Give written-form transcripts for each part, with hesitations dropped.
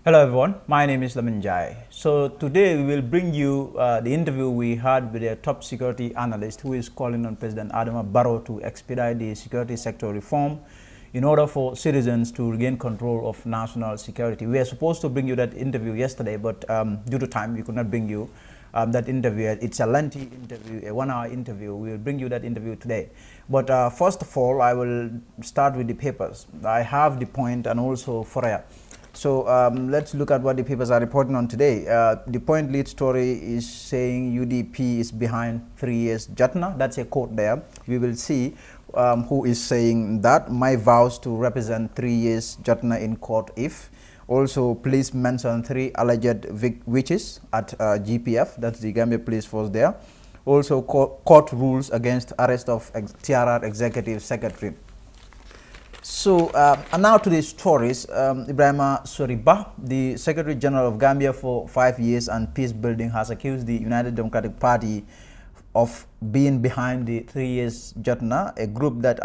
Hello everyone, my name is Lamin Jai. So today we will bring you the interview we had with a top security analyst who is calling on President Adama Barrow to expedite the security sector reform in order for citizens to regain control of national security. We were supposed to bring you that interview yesterday, but due to time we could not bring you that interview. It's a lengthy interview, a 1-hour interview. We will bring you that interview today. But first of all, I will start with the papers. I have the point and also Foria. So let's look at what the papers are reporting on today. The point lead story is saying UDP is behind 3 years Jatna. That's a quote there. We will see who is saying that. My vows to represent 3 years Jatna in court if. Also, police mention 3 alleged witches at GPF. That's the Gambia Police Force there. Also, court rules against arrest of TRR Executive Secretary. So, and now to the stories. Ibrahima Soriba, the Secretary General of Gambia for 5 years and peace building, has accused the United Democratic Party of being behind the 3 years Jatna, a group that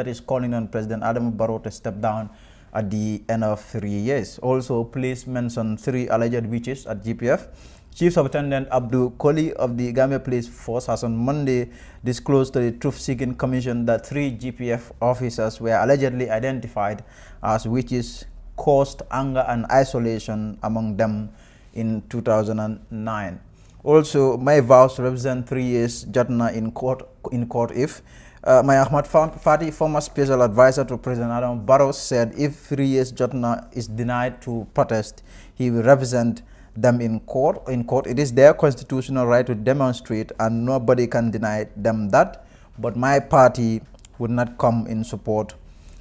is calling on President Adama Barrow to step down at the end of 3 years. Also, police mentioned 3 alleged witches at GPF. Chief Superintendent Abdul Koli of the Gambia Police Force has on Monday disclosed to the Truth-Seeking Commission that 3 GPF officers were allegedly identified as witches, caused anger and isolation among them in 2009. Also, my vows to represent 3 years Jatna in court if. My Ahmad Fati, former special advisor to President Adam Barrow, said if 3 years Jatna is denied to protest, he will represent them in court. It is their constitutional right to demonstrate and nobody can deny them that, but my party would not come in support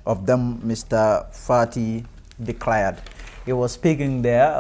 of them, Mr. Fati declared. He was speaking there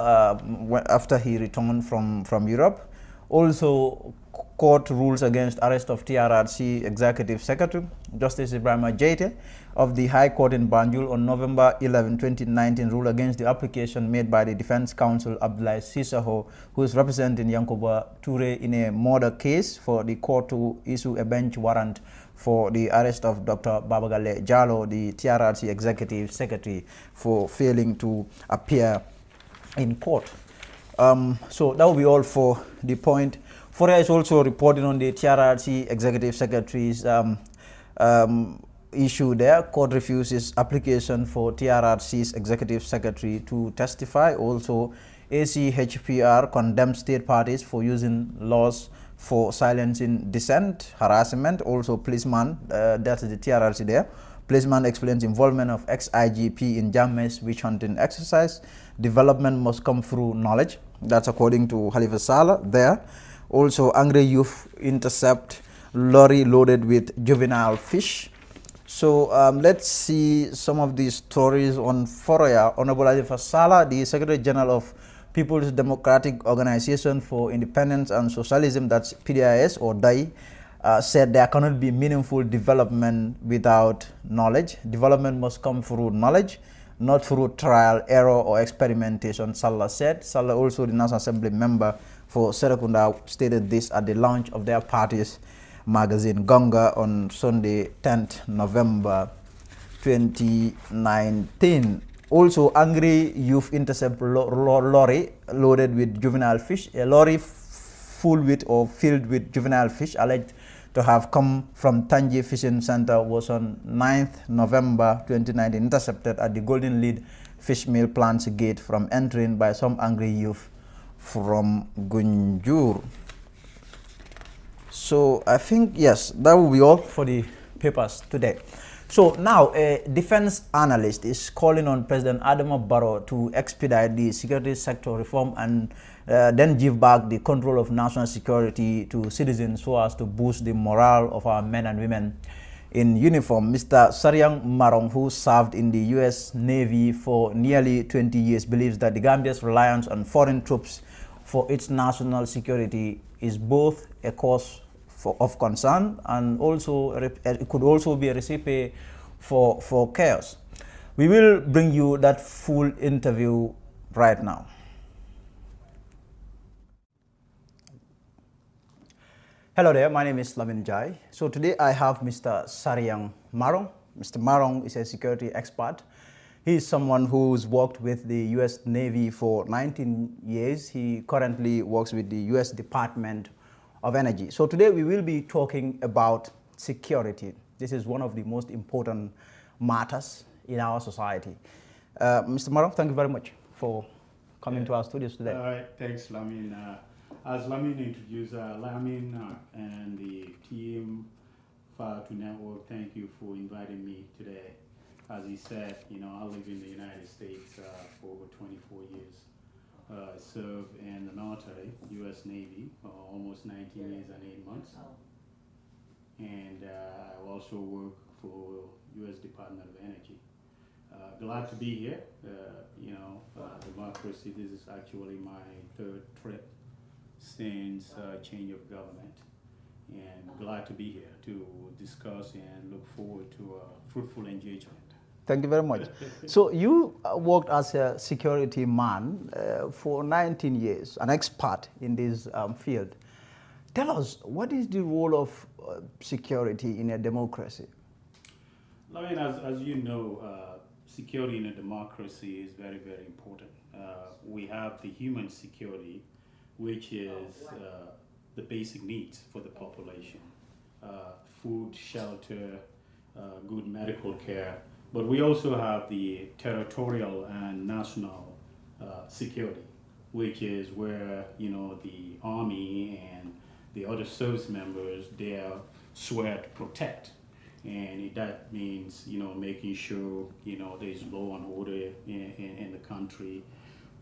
after he returned from Europe. Also, court rules against arrest of TRRC Executive Secretary Justice Ibrahima Jaite of the High Court in Banjul on November 11, 2019 ruled against the application made by the Defense Counsel Abdullah Sisaho, who is representing Yankuba Toure in a murder case, for the court to issue a bench warrant for the arrest of Dr. Babagale Jallo, the TRRC Executive Secretary, for failing to appear in court. So that will be all for the point. Foria is also reporting on the TRRC Executive Secretary's issue there. Court refuses application for TRRC's Executive Secretary to testify. Also, ACHPR condemns state parties for using laws for silencing dissent, harassment. Also, policeman, that's the TRRC there. Policeman explains involvement of ex-IGP in Jammeh's witch hunting exercise. Development must come through knowledge. That's according to Halifa Saleh there. Also, angry youth intercept lorry loaded with juvenile fish. So let's see some of these stories on Foria. Honorable Halifa Saleh, the Secretary General of People's Democratic Organization for Independence and Socialism, that's PDIS or DAI, said there cannot be meaningful development without knowledge. Development must come through knowledge, not through trial, error, or experimentation, Saleh said. Saleh, also the National Assembly member for Serekunda, stated this at the launch of their party's magazine Gonga on Sunday, 10th November 2019. Also, angry youth intercept lorry loaded with juvenile fish. A lorry full with or filled with juvenile fish alleged to have come from Tangi Fishing Center was on 9th November 2019 intercepted at the Golden Lead Fish Mill plant's gate from entering by some angry youth from Gunjur. So I think, yes, that will be all for the papers today. So now a defense analyst is calling on President Adama Barrow to expedite the security sector reform and then give back the control of national security to citizens so as to boost the morale of our men and women in uniform. Mr. Saryang Marong, who served in the U.S. Navy for nearly 20 years, believes that the Gambia's reliance on foreign troops for its national security is both a cause of concern and also it could also be a recipe for chaos. We will bring you that full interview right now. Hello there, my name is Lamin Jai. So today I have Mr. Saryang Marong. Mr. Marong is a security expert. He's someone who's worked with the U.S. Navy for 19 years. He currently works with the U.S. Department of Energy. So today we will be talking about security. This is one of the most important matters in our society. Mr. Maro, thank you very much for coming to our studios today. All right, thanks, Lamin. As Lamin introduced, Lamin and the team Part1 Network, thank you for inviting me today. As he said, I live in the United States for over 24 years. I served in the military, U.S. Navy, almost 19 years and 8 months. And I also work for U.S. Department of Energy. Glad to be here. Democracy, this is actually my third trip since change of government. And glad to be here to discuss and look forward to a fruitful engagement. Thank you very much. So you worked as a security man for 19 years, an expert in this field. Tell us, what is the role of security in a democracy? I mean, as you know, security in a democracy is very, very important. We have the human security, which is the basic needs for the population. Food, shelter, good medical care. But we also have the territorial and national security, which is where, the army and the other service members, they are sworn to protect. And that means, making sure, there's law and order in the country.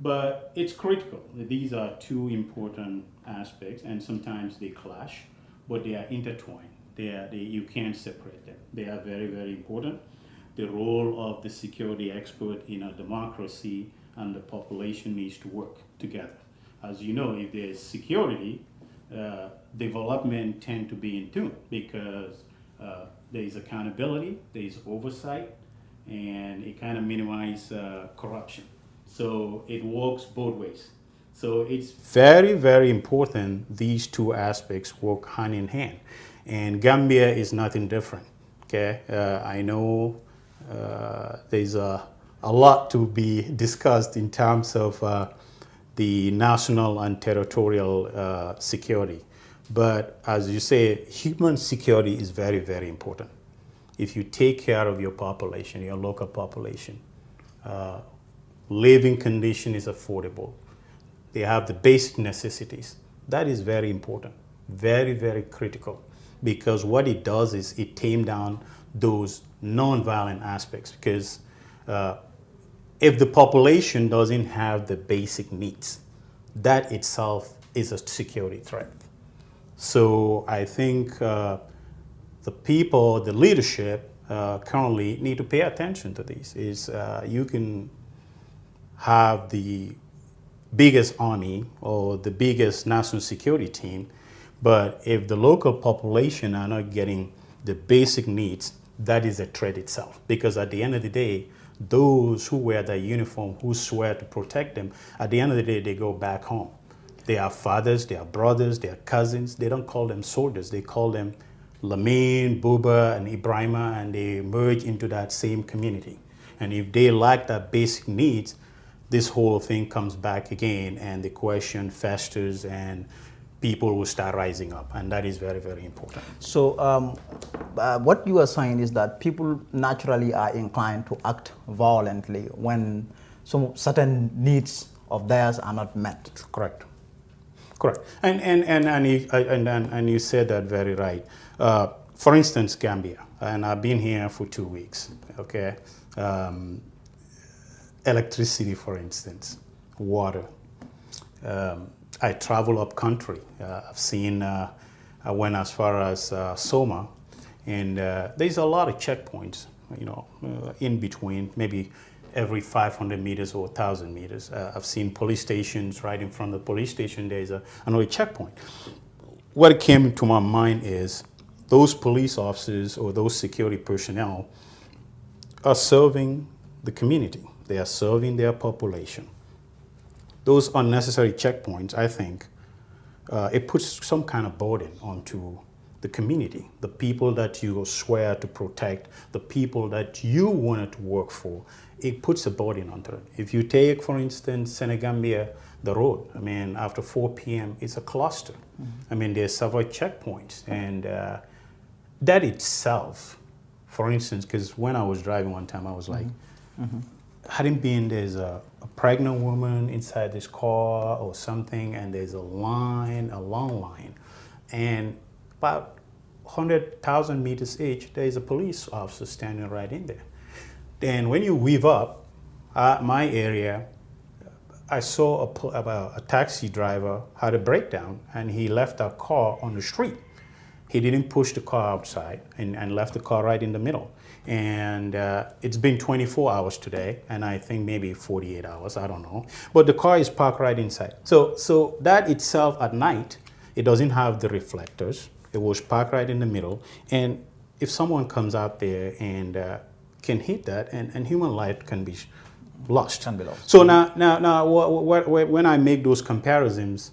But it's critical. These are two important aspects, and sometimes they clash, but they are intertwined. You can't separate them. They are very, very important. The role of the security expert in a democracy and the population needs to work together. As you know, if there's security, development tend to be in tune because there's accountability, there's oversight, and it kind of minimizes corruption. So it works both ways. So it's very, very important these two aspects work hand in hand. And Gambia is nothing different. Okay, I know there's a lot to be discussed in terms of the national and territorial security. But as you say, human security is very, very important. If you take care of your population, your local population, living condition is affordable. They have the basic necessities. That is very important, very, very critical, because what it does is it tames down those non-violent aspects, because if the population doesn't have the basic needs, that itself is a security threat. So I think the people, the leadership currently need to pay attention to this. You can have the biggest army or the biggest national security team, but if the local population are not getting the basic needs, that is a threat itself. Because at the end of the day, those who wear the uniform, who swear to protect them, at the end of the day, they go back home. They are fathers, they are brothers, they are cousins. They don't call them soldiers. They call them Lamin, Buba, and Ibrahima, and they merge into that same community. And if they lack that basic needs, this whole thing comes back again, and the question festers, and people will start rising up, and that is very, very important. So what you are saying is that people naturally are inclined to act violently when some certain needs of theirs are not met. Correct. Correct. And you said that very right. For instance, Gambia, and I've been here for 2 weeks, okay? Electricity, for instance, water. I travel up country. I've seen, I went as far as Soma, and there's a lot of checkpoints, in between, maybe every 500 meters or 1,000 meters. I've seen police stations. Right in front of the police station, there's another checkpoint. What came to my mind is those police officers or those security personnel are serving the community. They are serving their population. Those unnecessary checkpoints, I think, it puts some kind of burden onto the community, the people that you swear to protect, the people that you wanted to work for. It puts a burden onto it. If you take, for instance, Senegambia, the road, I mean, after 4 p.m., it's a cluster. I mean, there's several checkpoints, and that itself, for instance, because when I was driving one time, I was like, hadn't been there's a pregnant woman inside this car or something, and there's a line, a long line, and about 100,000 meters each, there's a police officer standing right in there. Then when you weave up my area, I saw a taxi driver had a breakdown, and he left a car on the street. He didn't push the car outside and left the car right in the middle. And it's been 24 hours today, and I think maybe 48 hours, I don't know. But the car is parked right inside. So that itself at night, it doesn't have the reflectors. It was parked right in the middle. And if someone comes out there and can hit that, and human life can be lost. Can be lost. So now when I make those comparisons,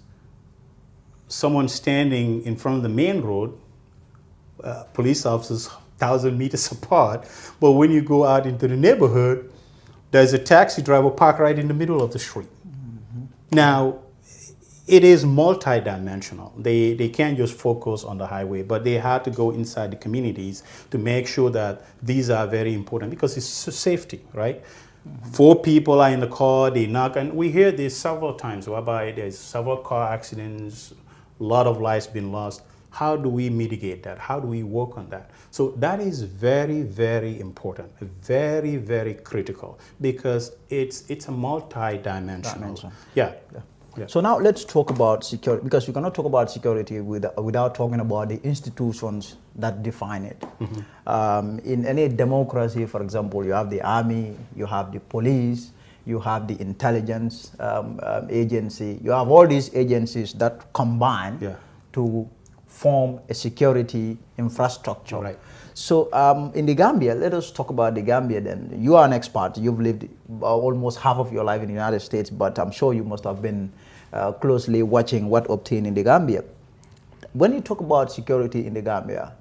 someone standing in front of the main road, police officers 1,000 meters apart, but when you go out into the neighborhood, there's a taxi driver parked right in the middle of the street. Now, it is multidimensional. They can't just focus on the highway, but they have to go inside the communities to make sure that these are very important, because it's safety, right? 4 people are in the car, they knock, and we hear this several times whereby there's several car accidents, a lot of lives been lost. How do we mitigate that? How do we work on that? So that is very, very important, very, very critical, because it's a multi-dimensional. Yeah. So now let's talk about security, because you cannot talk about security without talking about the institutions that define it. In any democracy, for example, you have the army, you have the police, you have the intelligence agency, you have all these agencies that combine to form a security infrastructure. Right. So in the Gambia, let us talk about the Gambia then. You are an expert. You've lived almost half of your life in the United States, but I'm sure you must have been closely watching what obtained in the Gambia. When you talk about security in the Gambia,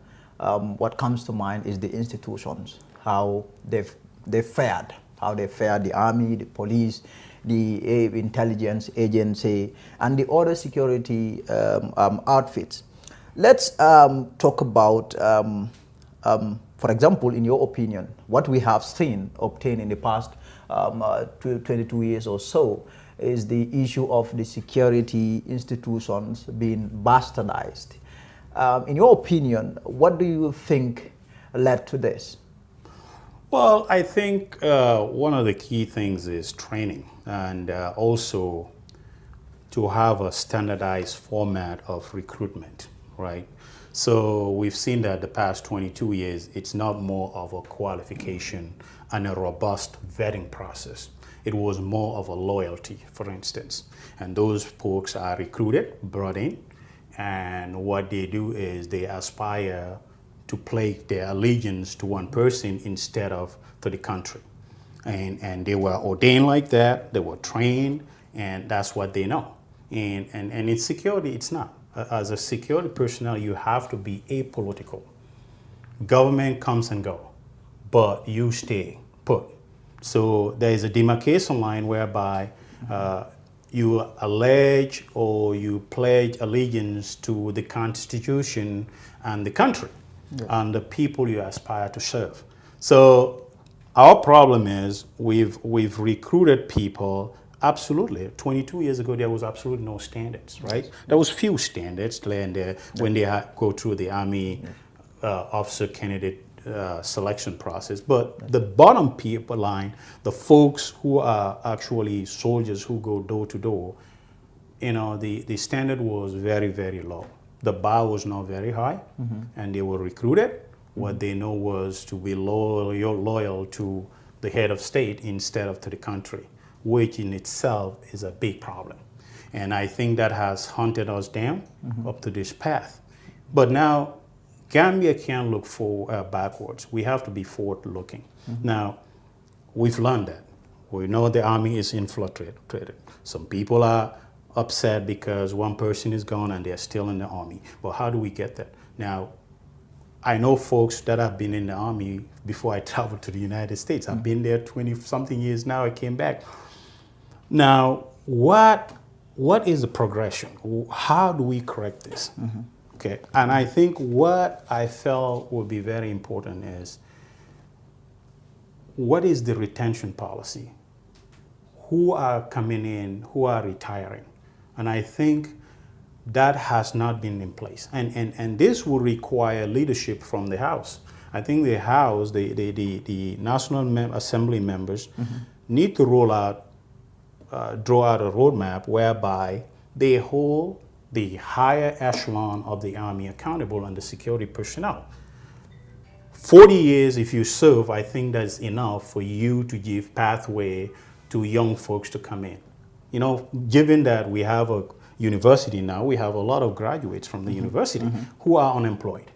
what comes to mind is the institutions, how they fared, the army, the police, the intelligence agency, and the other security outfits. Let's talk about, for example, in your opinion, what we have seen obtained in the past 22 years or so is the issue of the security institutions being bastardized. In your opinion, what do you think led to this? Well, I think one of the key things is training, and also to have a standardized format of recruitment. Right. So we've seen that the past 22 years, it's not more of a qualification and a robust vetting process. It was more of a loyalty, for instance. And those folks are recruited, brought in, and what they do is they aspire to pledge their allegiance to one person instead of to the country. And they were ordained like that, they were trained, and that's what they know. And in security, it's not. As a security personnel, you have to be apolitical. Government comes and go, but you stay put. So there is a demarcation line whereby you allege or you pledge allegiance to the Constitution and the country and the people you aspire to serve. So our problem is we've recruited people. Absolutely. 22 years ago, there was absolutely no standards, right? There was few standards when they go through the Army officer candidate selection process. But the bottom people line, the folks who are actually soldiers who go door to door, you know, the standard was very, very low. The bar was not very high, and they were recruited. What they know was to be loyal to the head of state instead of to the country, which in itself is a big problem. And I think that has hunted us down up to this path. But now, Gambia can't look backwards. We have to be forward-looking. Now, we've learned that. We know the army is infiltrated. Some people are upset because one person is gone and they're still in the army. But how do we get that? Now, I know folks that have been in the Army before I traveled to the United States. I've been there 20-something years now. I came back. Now, what is the progression? How do we correct this? Okay, and I think what I felt would be very important is, what is the retention policy? Who are coming in, who are retiring? And I think that has not been in place. And this will require leadership from the House. I think the House, the National Assembly members need to draw out a roadmap whereby they hold the higher echelon of the Army accountable and the security personnel. 40 years if you serve, I think that's enough for you to give pathway to young folks to come in. You know, given that we have a university now, we have a lot of graduates from the university who are unemployed.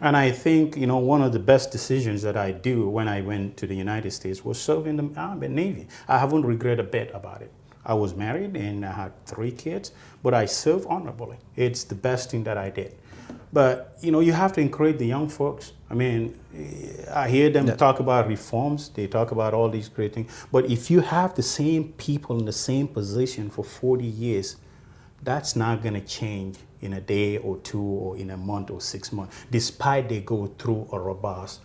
And I think, you know, one of the best decisions that I do when I went to the United States was serve in the Army, Navy. I haven't regretted a bit about it. I was married and I had 3 kids, but I served honorably. It's the best thing that I did. But, you know, you have to encourage the young folks. I mean, I hear them talk about reforms. They talk about all these great things. But if you have the same people in the same position for 40 years, that's not going to change in a day or 2 or in a month or 6 months, despite they go through a robust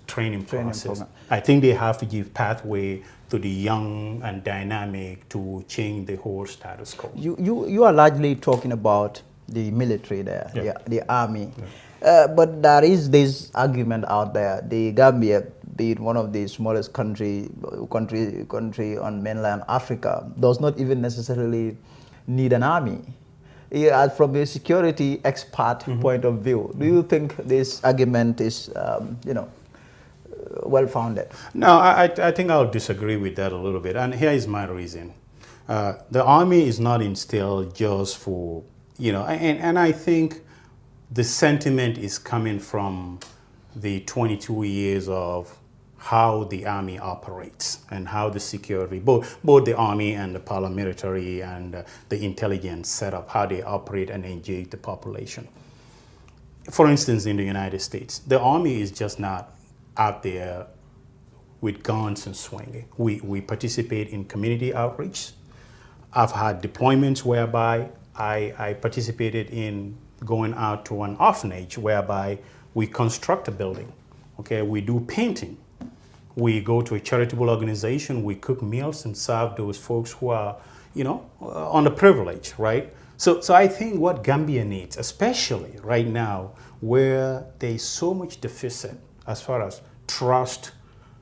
training process. I think they have to give pathway to the young and dynamic to change the whole status quo. You are largely talking about the military there, the army. But there is this argument out there, the Gambia, being one of the smallest country on mainland Africa, does not even necessarily need an army. From a security expert point of view, do you think this argument is, well-founded? No, I think I'll disagree with that a little bit, and here is my reason. The army is not instilled just for, and I think the sentiment is coming from the 22 years of how the army operates and how the security, both the army and the paramilitary and the intelligence setup, how they operate and engage the population. For instance, in the United States, the army is just not out there with guns and swinging. We participate in community outreach. I've had deployments whereby I participated in going out to an orphanage whereby we construct a building. Okay, we do painting. We go to a charitable organization, we cook meals and serve those folks who are, underprivileged, right? So I think what Gambia needs, especially right now, where there's so much deficit as far as trust,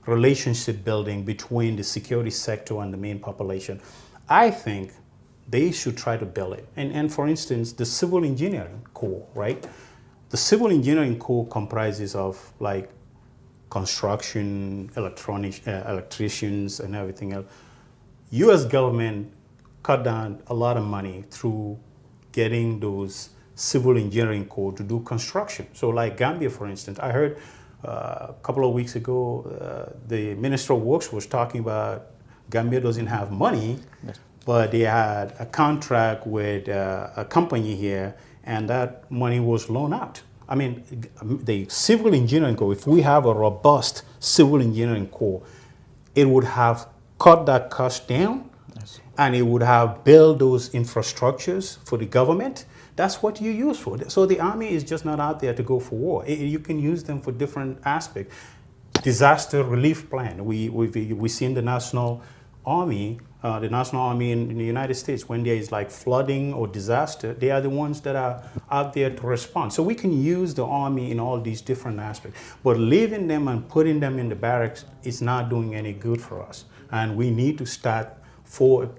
relationship building between the security sector and the main population, I think they should try to build it. And for instance, the civil engineering corps, right? The civil engineering corps comprises of like construction, electricians, and everything else. U.S. government cut down a lot of money through getting those civil engineering corps to do construction. So like Gambia, for instance, I heard a couple of weeks ago, the Minister of Works was talking about Gambia doesn't have money, but they had a contract with a company here, and that money was loaned out. I mean, the civil engineering corps, if we have a robust civil engineering corps, it would have cut that cost down, and it would have built those infrastructures for the government. That's what you use for. So the army is just not out there to go for war. You can use them for different aspects. Disaster relief plan. We see in the National Army, in the United States, when there is like flooding or disaster, they are the ones that are out there to respond. So we can use the army in all these different aspects. But leaving them and putting them in the barracks is not doing any good for us. And we need to start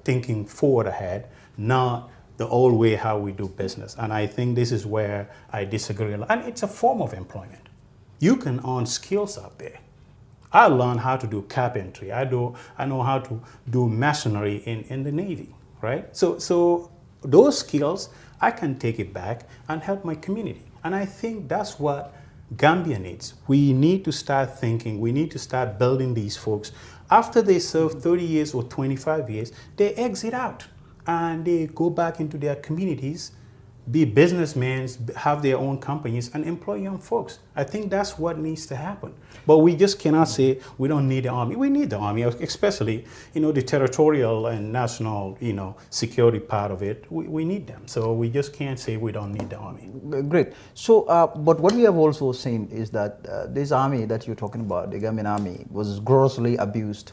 thinking forward ahead, not the old way how we do business. And I think this is where I disagree a lot. And it's a form of employment. You can earn skills out there. I learned how to do carpentry. I know how to do masonry in the Navy, right? So those skills, I can take it back and help my community. And I think that's what Gambia needs. We need to start thinking, we need to start building these folks. After they serve 30 years or 25 years, they exit out and they go back into their communities, be businessmen, have their own companies, and employ young folks. I think that's what needs to happen. But we just cannot say we don't need the army. We need the army, especially, the territorial and national, security part of it. We need them. So we just can't say we don't need the army. Great. So, but what we have also seen is that this army that you're talking about, the Gambian army, was grossly abused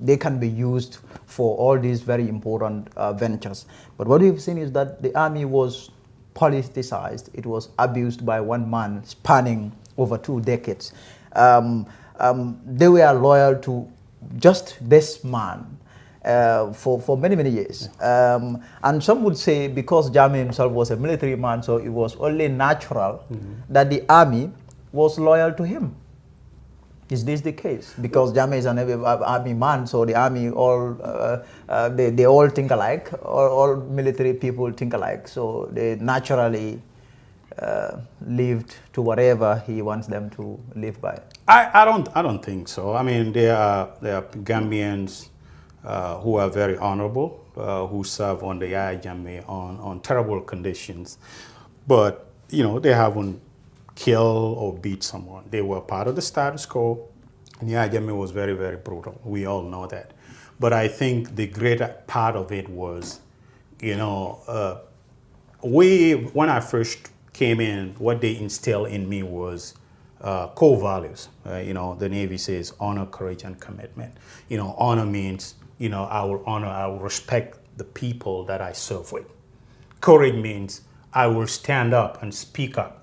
they can be used for all these very important ventures. But what we've seen is that the army was politicized. It was abused by one man spanning over 2 decades. They were loyal to just this man for many, many years. And some would say because Jammeh himself was a military man, so it was only natural that the army was loyal to him. Is this the case? Because Jammeh is an army man, so the army they all think alike. All military people think alike, so they naturally lived to whatever he wants them to live by. I don't think so. I mean, there are Gambians who are very honorable, who serve on the Jammeh on terrible conditions, but they haven't kill or beat someone. They were part of the status quo, and Jammeh was very, very brutal. We all know that. But I think the greater part of it was, when I first came in, what they instilled in me was core values. The Navy says honor, courage, and commitment. Honor means, I will respect the people that I serve with. Courage means I will stand up and speak up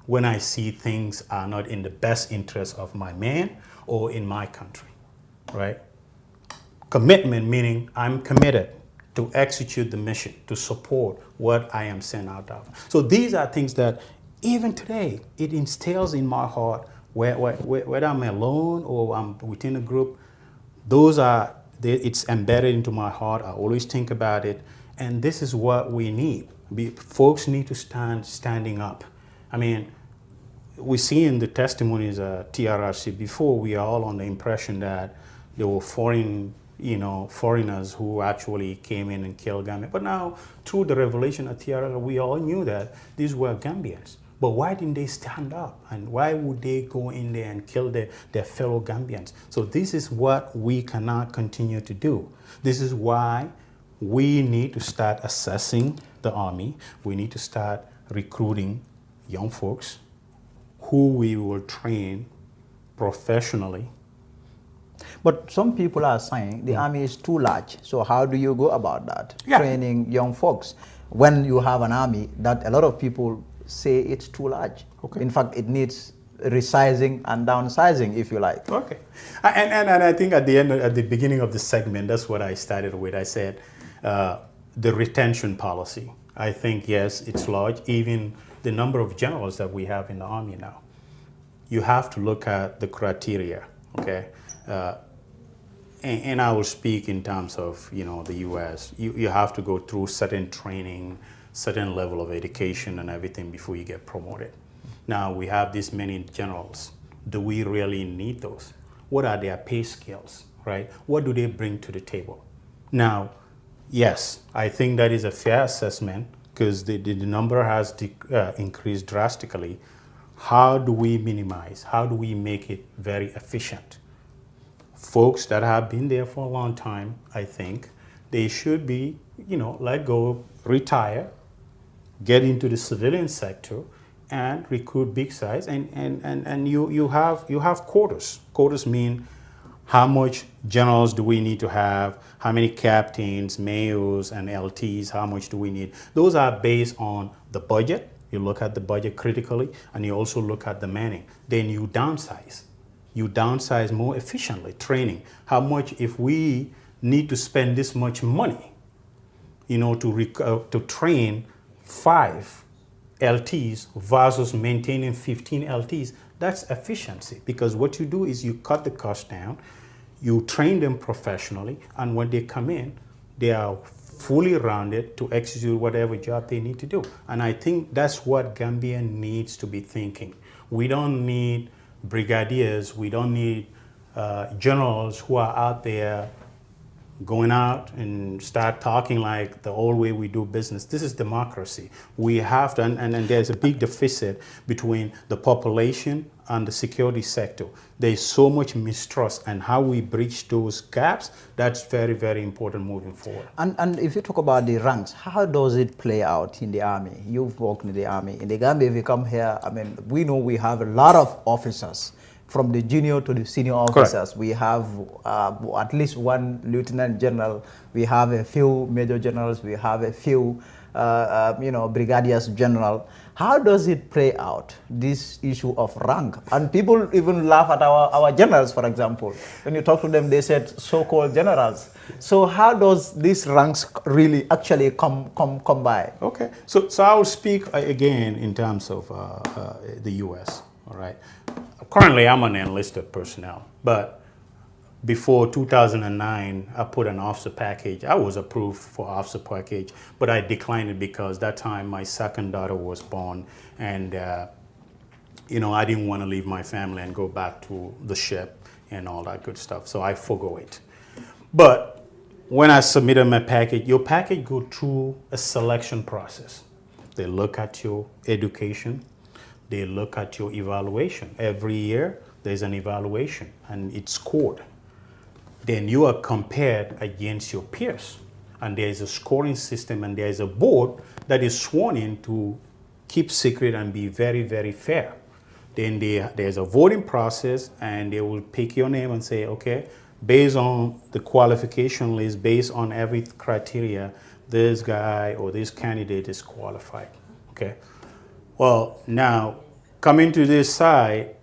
when I see things are not in the best interest of my man or in my country, right? Commitment meaning I'm committed to execute the mission, to support what I am sent out of. So these are things that even today, it instills in my heart, whether I'm alone or I'm within a group, it's embedded into my heart. I always think about it. And this is what we need. Folks need to standing up. I mean, we see in the testimonies at TRRC before, we are all on the impression that there were foreigners who actually came in and killed Gambians. But now, through the revelation at TRRC, we all knew that these were Gambians. But why didn't they stand up? And why would they go in there and kill their fellow Gambians? So this is what we cannot continue to do. This is why we need to start assessing the army. We need to start recruiting young folks who we will train professionally. But some people are saying the army is too large. So how do you go about that? Yeah. Training young folks when you have an army that a lot of people say it's too large. Okay. In fact, it needs resizing and downsizing, if you like. Okay. And I think at the beginning of the segment, that's what I started with. I said the retention policy. I think, yes, it's large. Even the number of generals that we have in the army now. You have to look at the criteria, okay? And I will speak in terms of, the U.S. You have to go through certain training, certain level of education and everything before you get promoted. Now, we have this many generals. Do we really need those? What are their pay scales, right? What do they bring to the table? Now, yes, I think that is a fair assessment because the number has increased drastically. How do we minimize? How do we make it very efficient? Folks that have been there for a long time, I think, they should be, let go, retire, get into the civilian sector, and recruit big size. And you have quotas. Quotas mean how much generals do we need to have, how many captains, mayors, and LTs, how much do we need? Those are based on the budget. You look at the budget critically, and you also look at the manning. Then you downsize. You downsize more efficiently, training. How much, if we need to spend this much money, to train 5 LTs versus maintaining 15 LTs, that's efficiency. Because what you do is you cut the cost down, you train them professionally, and when they come in, they are fully rounded to execute whatever job they need to do. And I think that's what Gambia needs to be thinking. We don't need brigadiers, we don't need generals who are out there going out and start talking like the old way we do business. This is democracy. We have to, and there's a big deficit between the population and the security sector. There's so much mistrust, and how we bridge those gaps, that's very, very important moving forward. And if you talk about the ranks, how does it play out in the army? You've worked in the army. In the Gambia, if you come here, I mean, we know we have a lot of officers, from the junior to the senior officers. Correct. We have at least one lieutenant general, we have a few major generals, we have a few brigadiers general. How does it play out, this issue of rank? And people even laugh at our generals, for example. When you talk to them, they said so-called generals. So how does these ranks really actually come by? Okay, so I will speak again in terms of the U.S., all right? Currently, I'm an enlisted personnel, but before 2009, I put an officer package. I was approved for officer package, but I declined it because that time my second daughter was born, and I didn't want to leave my family and go back to the ship and all that good stuff, so I forgo it. But when I submitted my package, your package go through a selection process. They look at your education. They look at your evaluation. Every year, there's an evaluation, and it's scored. Then you are compared against your peers. And there's a scoring system, and there's a board that is sworn in to keep secret and be very, very fair. Then there's a voting process, and they will pick your name and say, okay, based on the qualification list, based on every criteria, this guy or this candidate is qualified, okay? Well, now, coming to this side,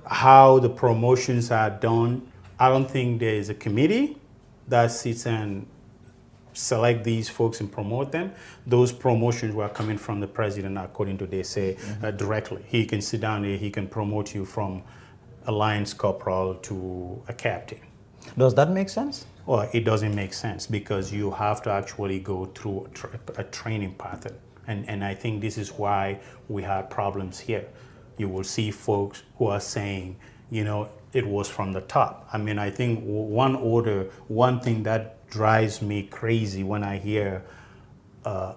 how the promotions are done, I don't think there is a committee that sits and select these folks and promote them. Those promotions were coming from the president, according to they say, directly. He can sit down here, he can promote you from a lance corporal to a captain. Does that make sense? Well, it doesn't make sense because you have to actually go through a training pattern. And I think this is why we have problems here. You will see folks who are saying, it was from the top. I mean, I think one thing that drives me crazy when I hear a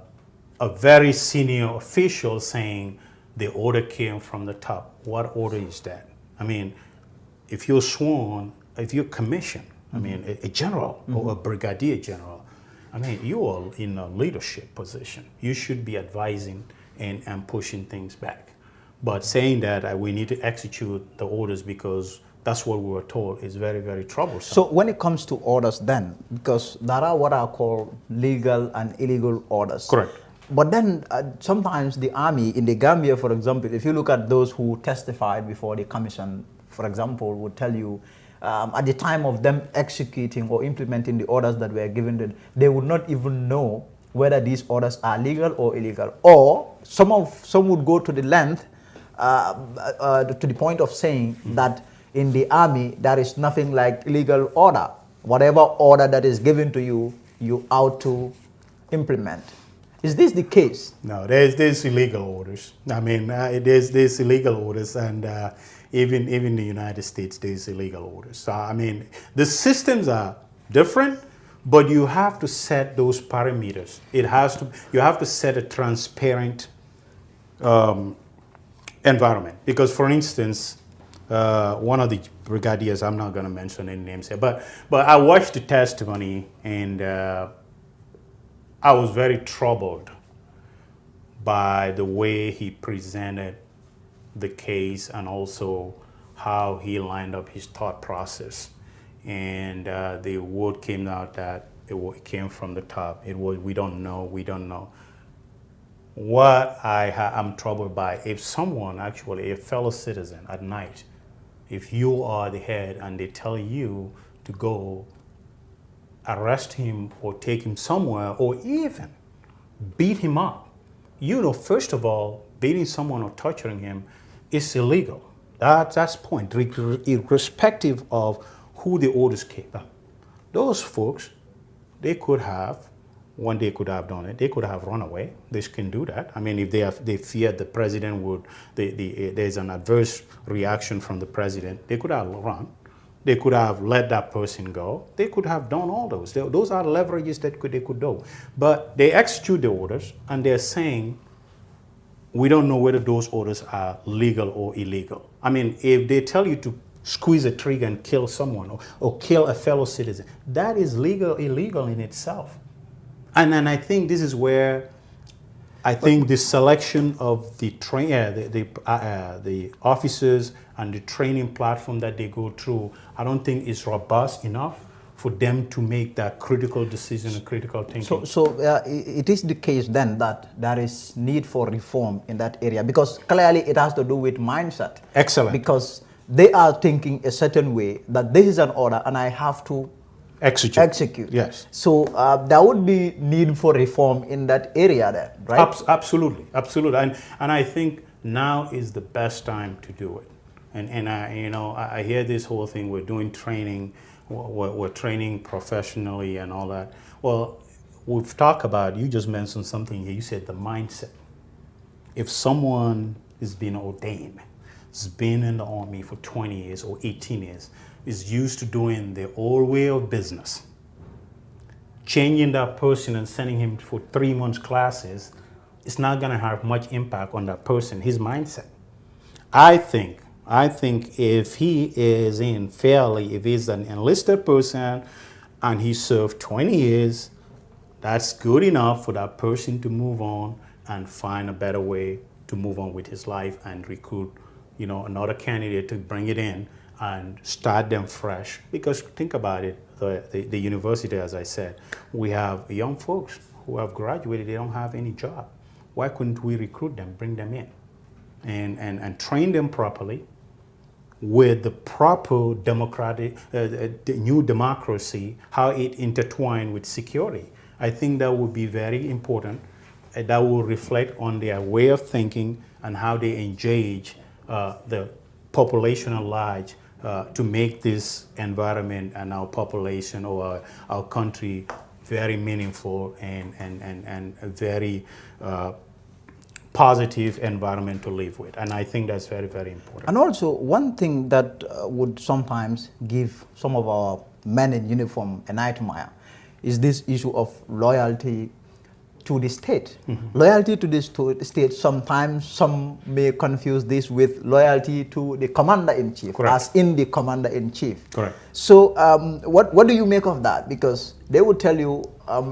very senior official saying the order came from the top. What order is that? I mean, if you're sworn, if you're commissioned, I mean, a general or a brigadier general, I mean, you are in a leadership position. You should be advising and pushing things back. But saying that we need to execute the orders because that's what we were told is very, very troublesome. So when it comes to orders then, because there are what I call legal and illegal orders. Correct. But then sometimes the army in the Gambia, for example, if you look at those who testified before the commission, for example, would tell you at the time of them executing or implementing the orders that were given them, they would not even know whether these orders are legal or illegal. Or some would go to the length, to the point of saying that in the army, there is nothing like legal order. Whatever order that is given to you, you ought to implement. Is this the case? No, there's illegal orders. I mean, there's illegal orders, and even in the United States, there's illegal orders. So, I mean, the systems are different, but you have to set those parameters. You have to set a transparent environment. Because, for instance, one of the brigadiers, I'm not going to mention any names here, but I watched the testimony, and I was very troubled by the way he presented the case and also how he lined up his thought process. And the word came out that it came from the top. It was, we don't know. What I'm troubled by, if someone actually, a fellow citizen at night, if you are the head and they tell you to go arrest him or take him somewhere or even beat him up, first of all, beating someone or torturing him is illegal. That's the point, irrespective of who the orders came from. Those folks, they could have done it. They could have run away. They can do that. I mean, if they feared the president would, there's an adverse reaction from the president, they could have run. They could have let that person go. They could have done all those. Those are leverages that they could do. But they execute the orders, and they're saying, we don't know whether those orders are legal or illegal. I mean, if they tell you to squeeze a trigger and kill someone or kill a fellow citizen, that is illegal in itself. And I think this is where I think the selection of the officers and the training platform that they go through, I don't think is robust enough for them to make that critical decision and critical thinking. So it is the case then that there is need for reform in that area, because clearly it has to do with mindset. Excellent. Because they are thinking a certain way that this is an order and I have to execute. Yes. So there would be need for reform in that area there, right? Absolutely. And I think now is the best time to do it. And I hear this whole thing, we're doing training, we're training professionally and all that. Well, we've talked about, you just mentioned something here, you said the mindset. If someone is being ordained, has been in the army for 20 years or 18 years, is used to doing the old way of business, changing that person and sending him for 3 months classes, it's not going to have much impact on that person, his mindset. I think if he is in fairly, if he's an enlisted person and he served 20 years, that's good enough for that person to move on and find a better way to move on with his life and recruit, another candidate to bring it in and start them fresh. Because think about it, the university, as I said, we have young folks who have graduated, they don't have any job. Why couldn't we recruit them, bring them in, and train them properly with the proper democratic, new democracy, how it intertwined with security? I think that would be very important. That will reflect on their way of thinking and how they engage the population at large to make this environment and our population or our country very meaningful and a very positive environment to live with. And I think that's very, very important. And also, one thing that would sometimes give some of our men in uniform a nightmare is this issue of loyalty to the state. Mm-hmm. Loyalty to the state, sometimes some may confuse this with loyalty to the commander-in-chief, Correct. as in the commander-in-chief. Correct. So what do you make of that? Because they would tell you,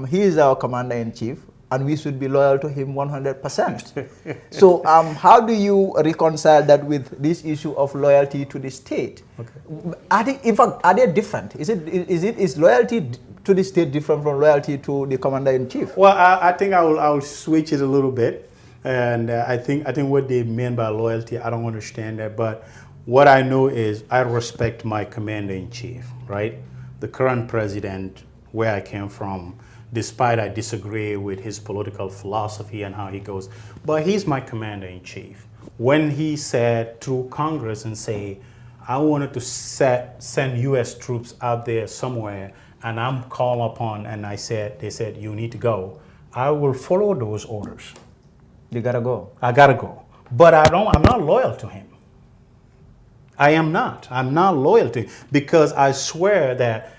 he is our commander-in-chief, and we should be loyal to him 100%. So how do you reconcile that with this issue of loyalty to the state? Okay. In fact, are they different? Is loyalty to the state different from loyalty to the commander-in-chief? Well, I think I'll switch it a little bit. And I think what they mean by loyalty, I don't understand that. But what I know is I respect my commander-in-chief, right? The current president, where I came from, despite I disagree with his political philosophy and how he goes, but he's my commander-in-chief. When he said through Congress and say, I wanted to send U.S. troops out there somewhere, and I'm called upon, and they said, you need to go, I will follow those orders. You gotta go. I gotta go. But I'm not loyal to him. I am not. I'm not loyal to him because I swear that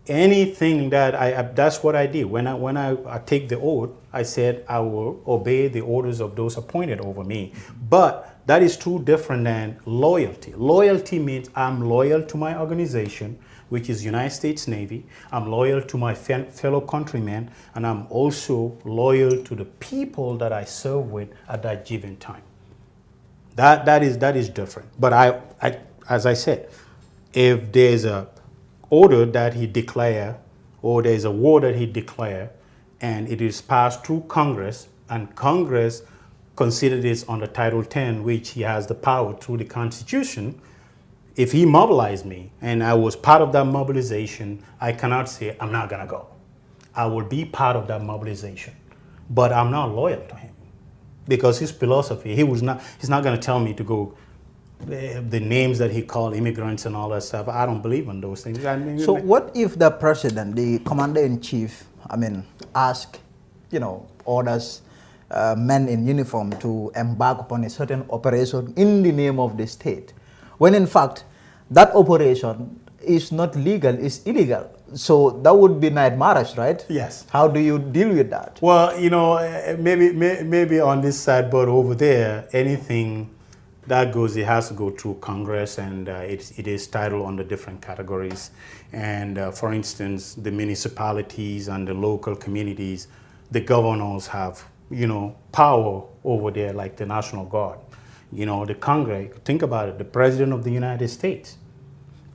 anything that that's what I did. When I take the oath, I said I will obey the orders of those appointed over me. But that is too different than loyalty. Loyalty means I'm loyal to my organization, which is United States Navy. I'm loyal to my fellow countrymen, and I'm also loyal to the people that I serve with at that given time. That is different. But I as I said, if there's a order that he declare, or there's a war that he declare, and it is passed through Congress, and Congress considered this under Title 10, which he has the power through the Constitution. If he mobilized me and I was part of that mobilization, I cannot say I'm not gonna go. I will be part of that mobilization, but I'm not loyal to him because his philosophy, he's not gonna tell me to go the names that he called immigrants and all that stuff. I don't believe in those things. So what if the president, the commander-in-chief, ask, orders men in uniform to embark upon a certain operation in the name of the state, when in fact that operation is not legal, it's illegal. So that would be nightmarish, right? Yes. How do you deal with that? Well, you know, maybe on this side, but over there, anything that goes, it has to go through Congress, and it is titled under different categories. And for instance, the municipalities and the local communities, the governors have, you know, power over there, like the National Guard. You know, the Congress, think about it, the President of the United States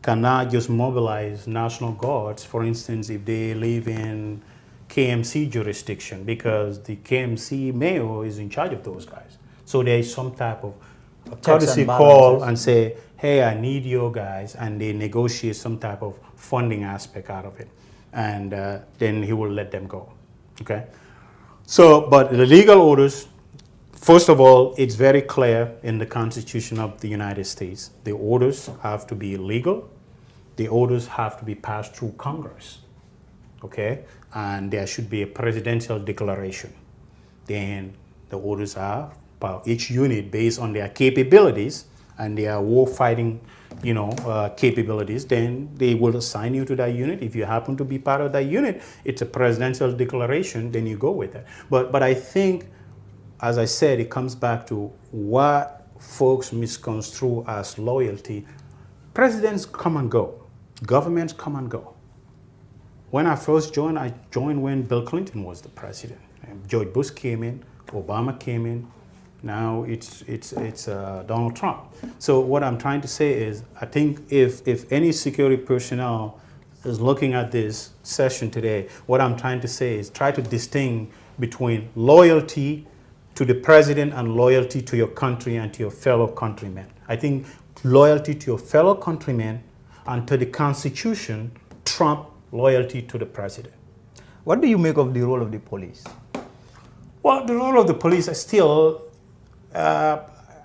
cannot just mobilize National Guards, for instance, if they live in KMC jurisdiction, because the KMC mayor is in charge of those guys. So there is some type of courtesy call and say, hey, I need your guys, and they negotiate some type of funding aspect out of it. And then he will let them go, okay? So, but the legal orders, first of all, it's very clear in the Constitution of the United States. The orders have to be legal. The orders have to be passed through Congress, okay? And there should be a presidential declaration. Then the orders are about each unit based on their capabilities and their war-fighting, you know, capabilities. Then they will assign you to that unit. If you happen to be part of that unit, it's a presidential declaration, then you go with it. But I think, as I said, it comes back to what folks misconstrue as loyalty. Presidents come and go. Governments come and go. When I first joined, I joined when Bill Clinton was the president. And George Bush came in, Obama came in. Now it's Donald Trump. So what I'm trying to say is, I think if any security personnel is looking at this session today, what I'm trying to say is try to distinguish between loyalty to the president and loyalty to your country and to your fellow countrymen. I think loyalty to your fellow countrymen and to the Constitution trump loyalty to the president. What do you make of the role of the police? Well, the role of the police is still, I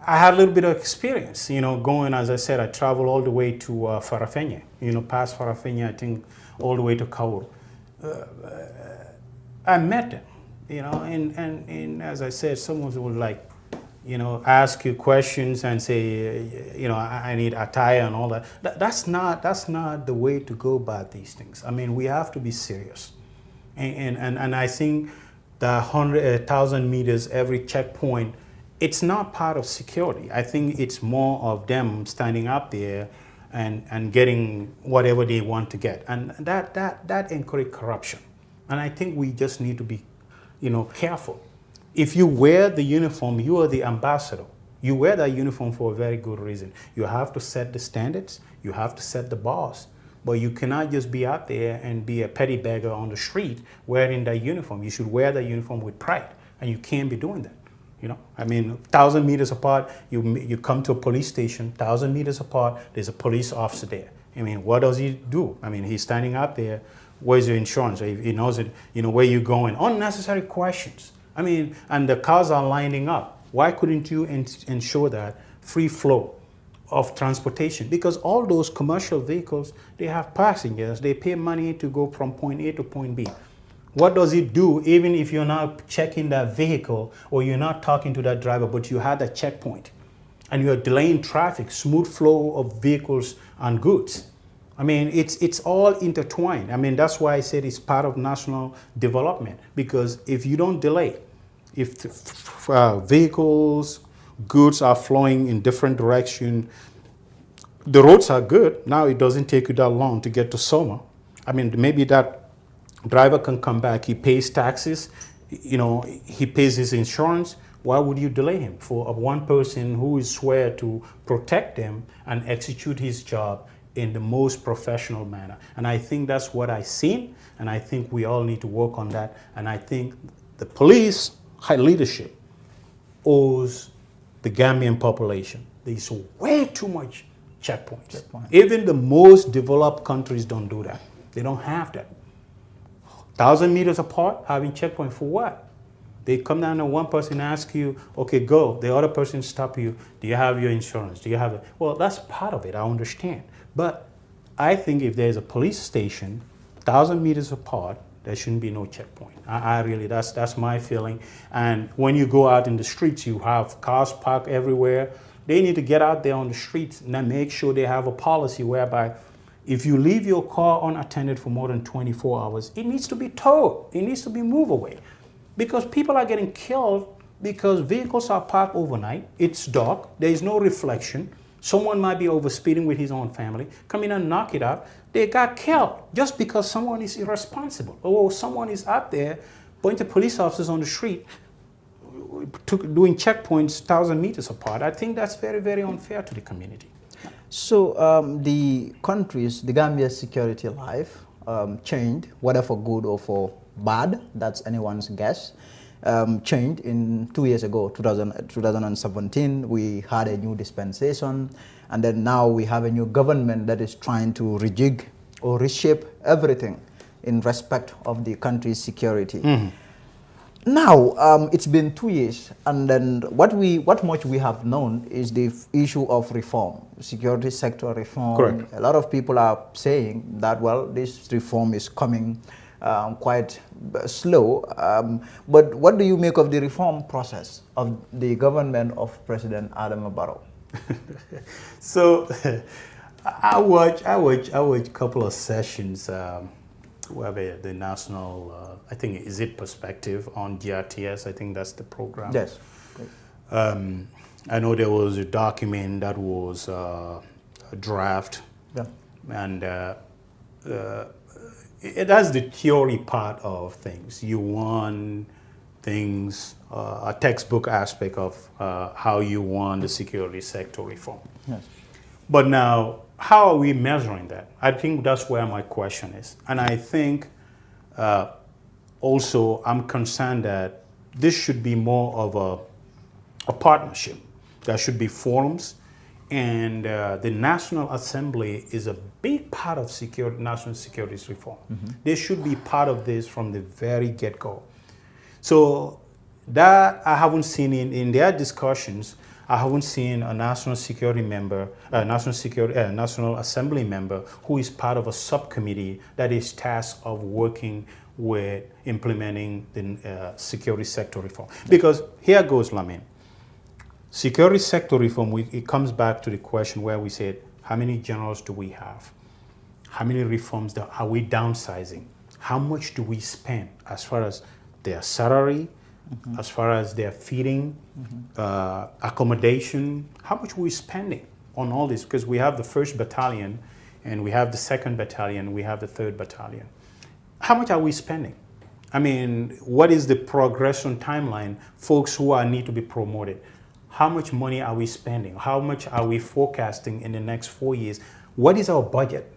had a little bit of experience, you know, going, as I said, I traveled all the way to Farafenni, you know, past Farafenni, I think, all the way to Kaur. I met them, you know, and as I said, someone would like, you know, ask you questions and say, you know, I need attire and all that. That's not the way to go about these things. I mean, we have to be serious. And I think the 1,000 meters every checkpoint, it's not part of security. I think it's more of them standing up there and getting whatever they want to get. And that encourages corruption. And I think we just need to be, you know, careful. If you wear the uniform, you are the ambassador. You wear that uniform for a very good reason. You have to set the standards. You have to set the bars. But you cannot just be out there and be a petty beggar on the street wearing that uniform. You should wear that uniform with pride, and you can't be doing that. You know, I mean, 1,000 meters apart, you come to a police station, 1,000 meters apart, there's a police officer there. I mean, what does he do? I mean, he's standing out there. Where's your insurance? He knows it. You know, where you going? Unnecessary questions. I mean, and the cars are lining up. Why couldn't you ensure that free flow of transportation? Because all those commercial vehicles, they have passengers. They pay money to go from point A to point B. What does it do, even if you're not checking that vehicle or you're not talking to that driver, but you had a checkpoint and you're delaying traffic, smooth flow of vehicles and goods? I mean, it's all intertwined. I mean, that's why I said it's part of national development, because if you don't delay, if vehicles, goods are flowing in different direction, the roads are good. Now it doesn't take you that long to get to Soma. I mean, maybe that driver can come back, he pays taxes, you know, he pays his insurance. Why would you delay him? For one person who is swear to protect them and execute his job in the most professional manner. And I think that's what I've seen, and I think we all need to work on that. And I think the police high leadership owes the Gambian population. There's way too much checkpoints. Even the most developed countries don't do that. They don't have that. 1,000 meters apart, having checkpoint for what? They come down and one person asks you, okay, go. The other person stop you. Do you have your insurance? Do you have it? Well, that's part of it, I understand. But I think if there's a police station 1,000 meters apart, there shouldn't be no checkpoint. I really, that's my feeling. And when you go out in the streets, you have cars parked everywhere. They need to get out there on the streets and then make sure they have a policy whereby If you leave your car unattended for more than 24 hours, it needs to be towed. It needs to be moved away. Because people are getting killed because vehicles are parked overnight. It's dark. There is no reflection. Someone might be overspeeding with his own family. Come in and knock it out. They got killed just because someone is irresponsible. Or someone is out there, bunch of police officers on the street, doing checkpoints 1,000 meters apart. I think that's very, very unfair to the community. So the Gambia's security life changed, whether for good or for bad, that's anyone's guess, changed in 2 years ago, 2017, we had a new dispensation, and then now we have a new government that is trying to rejig or reshape everything in respect of the country's security. Mm-hmm. Now, it's been 2 years, and then what much we have known is the issue of reform, security sector reform. Correct. A lot of people are saying that, well, this reform is coming quite slow. But what do you make of the reform process of the government of President Adama Barrow? So, I watch a couple of sessions. Where the national, I think, is it Perspective on GRTS? I think that's the program. Yes. I know there was a document that was a draft, yeah. And it has the theory part of things. You want things, a textbook aspect of how you want the security sector reform. Yes. But now, how are we measuring that? I think that's where my question is. And I think also I'm concerned that this should be more of a partnership. There should be forums, and the National Assembly is a big part of national security reform. Mm-hmm. They should be part of this from the very get-go. So that I haven't seen in their discussions. I haven't seen a national security member, National Assembly member who is part of a subcommittee that is tasked of working with implementing the security sector reform. Because here goes, Lamin. Security sector reform, it comes back to the question where we said, how many generals do we have? How many reforms are we downsizing? How much do we spend as far as their salary, mm-hmm. as far as their feeding, mm-hmm. Accommodation, how much are we spending on all this? Because we have the 1st Battalion, and we have the 2nd Battalion, we have the 3rd Battalion. How much are we spending? I mean, what is the progression timeline? Folks who need to be promoted, how much money are we spending? How much are we forecasting in the next 4 years? What is our budget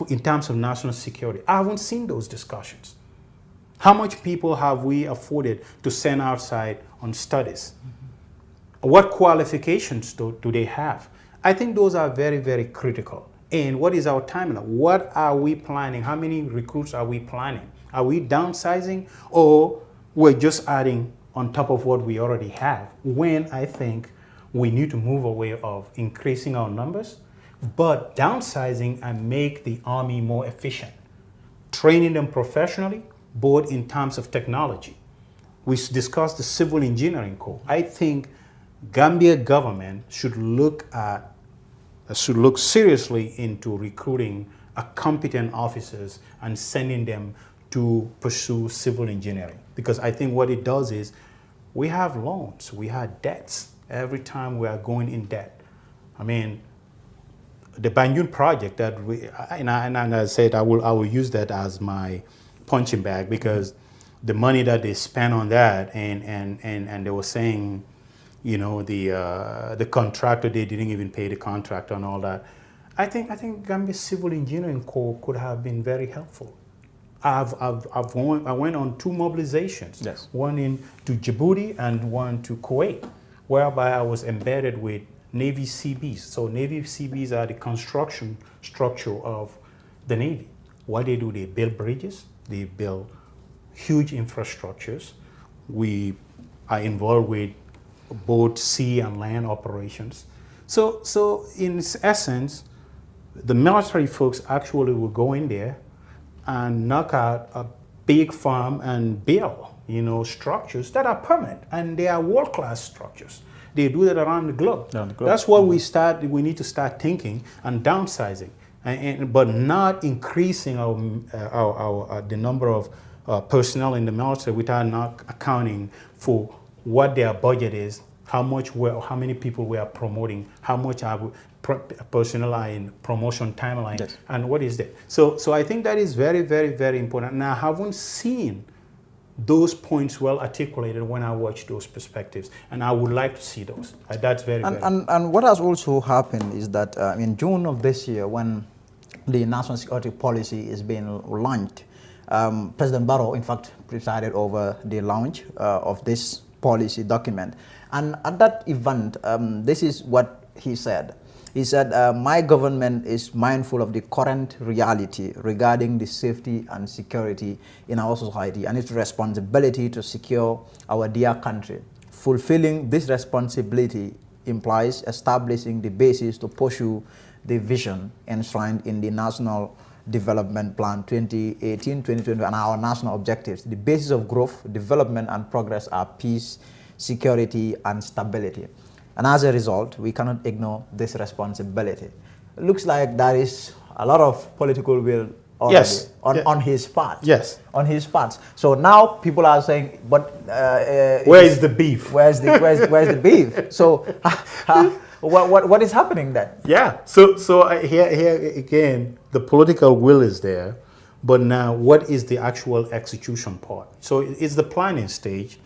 in terms of national security? I haven't seen those discussions. How much people have we afforded to send outside on studies? Mm-hmm. What qualifications do they have? I think those are very, very critical. And what is our timeline? What are we planning? How many recruits are we planning? Are we downsizing, or we're just adding on top of what we already have? When I think we need to move away of increasing our numbers, but downsizing and make the army more efficient, training them professionally, both in terms of technology. We discussed the civil engineering corps. I think Gambia government should look seriously into recruiting competent officers and sending them to pursue civil engineering. Because I think what it does is we have loans, we have debts. Every time we are going in debt. I mean, the Banjul project that and I said I will use that as my punching bag, because the money that they spent on that, and they were saying, you know, the contractor, they didn't even pay the contractor and all that. I think Gambia Civil Engineering Corps could have been very helpful. I went on 2 mobilizations, yes. One to Djibouti and one to Kuwait, whereby I was embedded with Navy CBs. So Navy CBs are the construction structure of the Navy. What they do, they build bridges, they build huge infrastructures. We are involved with both sea and land operations. So in essence, the military folks actually will go in there and knock out a big farm and build, you know, structures that are permanent, and they are world-class structures. They do that around the globe. That's what we need to start thinking and downsizing. but not increasing the number of personnel in the military without not accounting for what their budget is, how many people we are promoting, how much personnel are in promotion timeline, yes, and what is that. So I think that is very, very, very important. And I haven't seen those points well articulated when I watch those perspectives, and I would like to see those. That's very, very important. And what has also happened is that in June of this year, when the national security policy is being launched, President Barrow, in fact, presided over the launch of this policy document. And at that event, this is what he said. He said, my government is mindful of the current reality regarding the safety and security in our society and its responsibility to secure our dear country. Fulfilling this responsibility implies establishing the basis to pursue the vision enshrined in the National Development Plan 2018-2020 and our national objectives. The basis of growth, development, and progress are peace, security, and stability. And as a result, we cannot ignore this responsibility. It looks like there is a lot of political will already, yes, on his part. Yes. On his part. So now people are saying, but where is the beef? Where's the beef? So what is happening then? Yeah. So here again, the political will is there, but now what is the actual execution part? So it's the planning stage,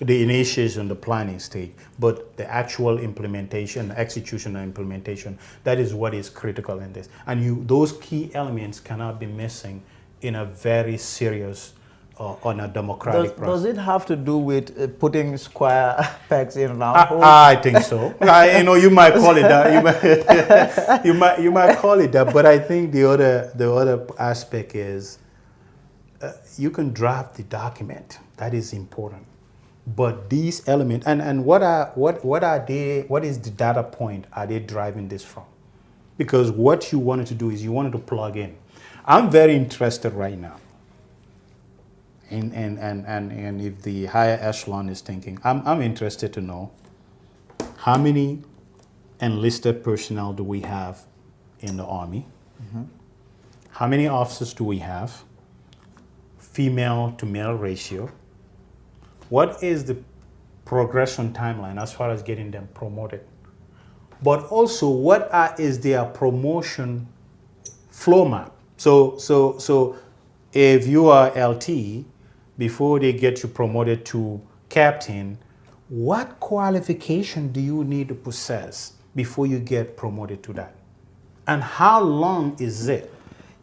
the initiation, the planning stage, but the actual implementation, execution and implementation, that is what is critical in this. And those key elements cannot be missing in a very serious on a democratic process. Does it have to do with putting square pegs in round holes? I think so. You might call it that. You might call it that. But I think the other aspect is you can draft the document. That is important. But these elements and what is the data point are they driving this from? Because what you wanted to do is you wanted to plug in. I'm very interested right now. And if the higher echelon is thinking, I'm interested to know how many enlisted personnel do we have in the Army? Mm-hmm. How many officers do we have? Female to male ratio. What is the progression timeline as far as getting them promoted? But also, what is their promotion flow map? So if you are LT, before they get you promoted to captain, what qualification do you need to possess before you get promoted to that? And how long is it?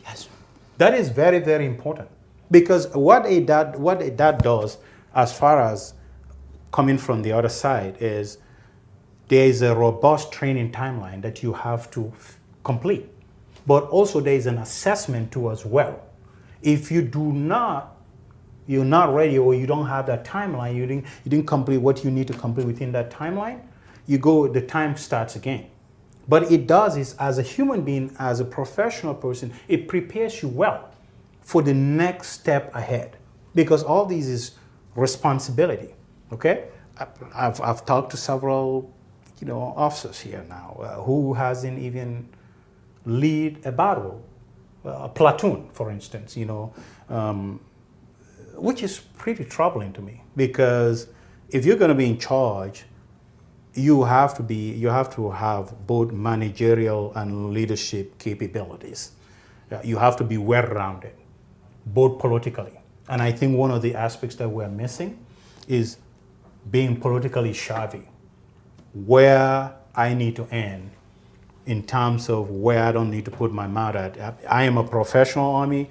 Yes, that is very, very important. Because what that does, as far as coming from the other side, is there is a robust training timeline that you have to complete. But also there is an assessment too as well. If you're not ready or you don't have that timeline, you didn't complete what you need to complete within that timeline, the time starts again. But it does is, as a human being, as a professional person, it prepares you well for the next step ahead. Because all these is responsibility, okay? I've talked to several, officers here now who hasn't even lead a battle, a platoon, for instance, which is pretty troubling to me, because if you're going to be in charge, you have to have both managerial and leadership capabilities. You have to be well-rounded, both politically. And I think one of the aspects that we're missing is being politically savvy, where I need to end in terms of where I don't need to put my mouth at. I am a professional Army.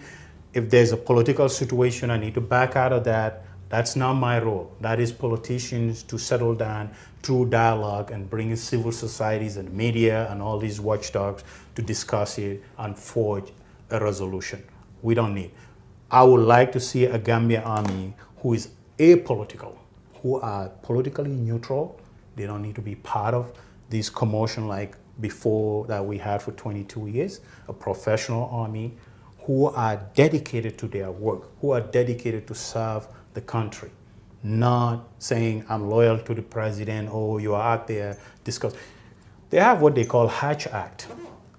If there's a political situation, I need to back out of that. That's not my role. That is politicians to settle down through dialogue and bring in civil societies and media and all these watchdogs to discuss it and forge a resolution. We don't need. I would like to see a Gambia Army who is apolitical, who are politically neutral. They don't need to be part of this commotion like before that we had for 22 years. A professional army who are dedicated to their work, who are dedicated to serve the country, not saying I'm loyal to the president or you are out there discuss. They have what they call Hatch Act.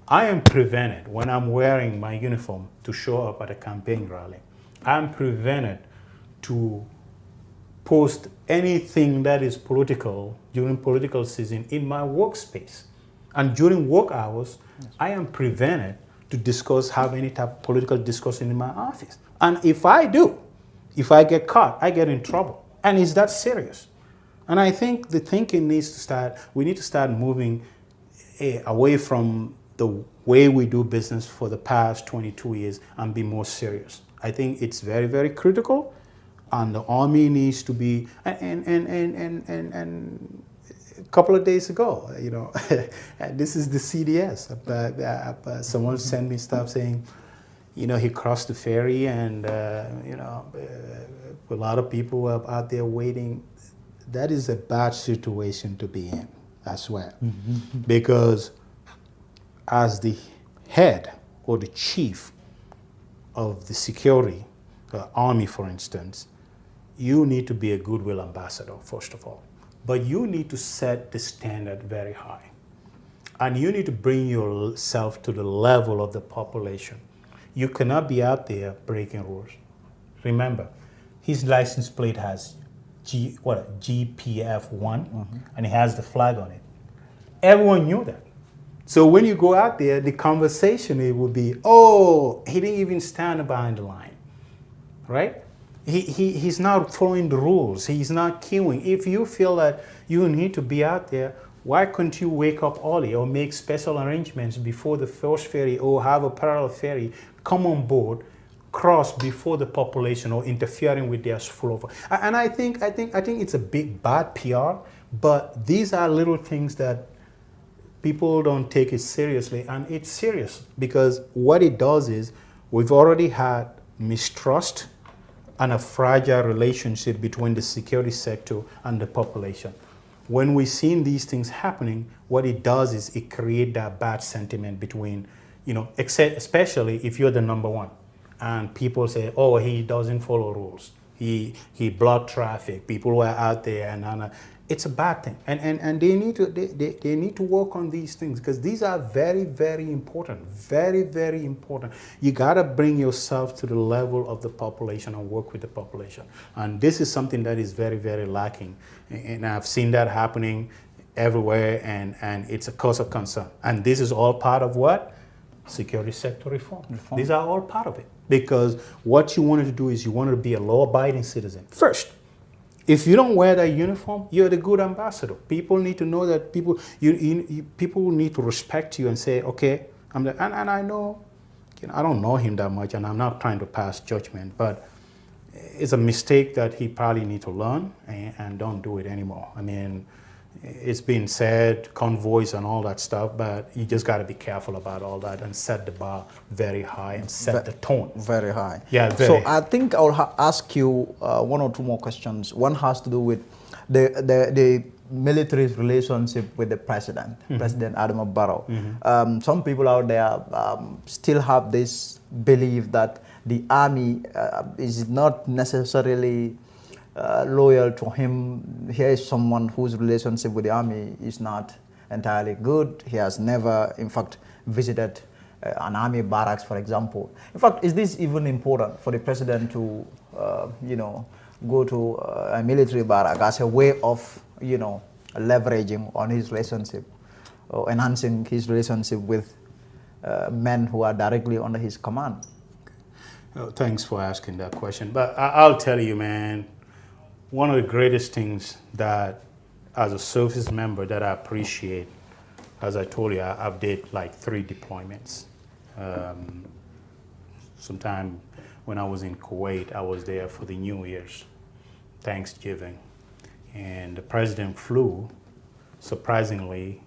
I am prevented when I'm wearing my uniform to show up at a campaign rally. I'm prevented to post anything that is political during political season in my workspace. And during work hours, yes, I am prevented to discuss, have any type of political discussion in my office. And if I do, if I get caught, I get in trouble. And is that serious? And I think the thinking needs to start, we need to start moving away from the way we do business for the past 22 years and be more serious. I think it's very, very critical, and the Army needs to be, and a couple of days ago, you know, this is the CDS. Someone sent me stuff saying, you know, he crossed the ferry and, you know, a lot of people were out there waiting. That is a bad situation to be in as well. Mm-hmm. Because as the head or the chief of the security, the Army, for instance, you need to be a goodwill ambassador, first of all. But you need to set the standard very high. And you need to bring yourself to the level of the population. You cannot be out there breaking rules. Remember, his license plate has GPF1, mm-hmm, and it has the flag on it. Everyone knew that. So when you go out there, the conversation, it will be, oh, he didn't even stand behind the line, right? He's not following the rules. He's not queuing. If you feel that you need to be out there, why couldn't you wake up early or make special arrangements before the first ferry or have a parallel ferry come on board, cross before the population or interfering with their flow? And I think it's a big bad PR, but these are little things that people don't take it seriously, and it's serious because what it does is we've already had mistrust and a fragile relationship between the security sector and the population. When we've seen these things happening, what it does is it creates that bad sentiment between, you know, especially if you're the number one and people say, oh, he doesn't follow rules. He blocked traffic. People were out there and it's a bad thing. And they need to work on these things because these are very, very important. Very, very important. You gotta bring yourself to the level of the population and work with the population. And this is something that is very, very lacking. And I've seen that happening everywhere, and it's a cause of concern. And this is all part of what? Security sector reform. These are all part of it. Because what you wanted to do is you wanted to be a law-abiding citizen first. If you don't wear that uniform, you're the good ambassador. People need to know that people need to respect you and say, okay, and I know, you know, I don't know him that much, and I'm not trying to pass judgment, but it's a mistake that he probably need to learn and don't do it anymore. I mean, it's been said, convoys and all that stuff, but you just got to be careful about all that and set the bar very high and set the tone. Very high. Yeah, very high. I think I'll ask you one or two more questions. One has to do with the military's relationship with the president, mm-hmm, President Adama Barrow. Mm-hmm. Some people out there still have this belief that the army is not necessarily loyal to him. Here is someone whose relationship with the army is not entirely good. He has never, in fact, visited an army barracks, for example. In fact, is this even important for the president to, you know, go to a military barrack as a way of, you know, leveraging on his relationship or enhancing his relationship with men who are directly under his command? Oh, thanks for asking that question. But I'll tell you, man, one of the greatest things that, as a service member, that I appreciate, as I told you, I've did like 3 deployments. Sometime when I was in Kuwait, I was there for the New Year's, Thanksgiving. And the president flew, surprisingly,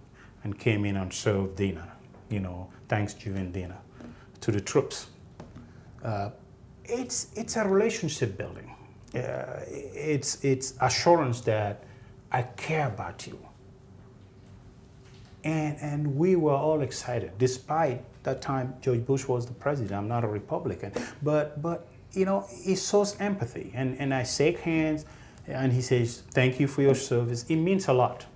and came in and served dinner, you know, Thanksgiving dinner to the troops. It's a relationship building. It's assurance that I care about you. And we were all excited, despite that time George Bush was the president. I'm not a Republican, but you know, it shows empathy. And I shake hands, and he says, "Thank you for your service." It means a lot.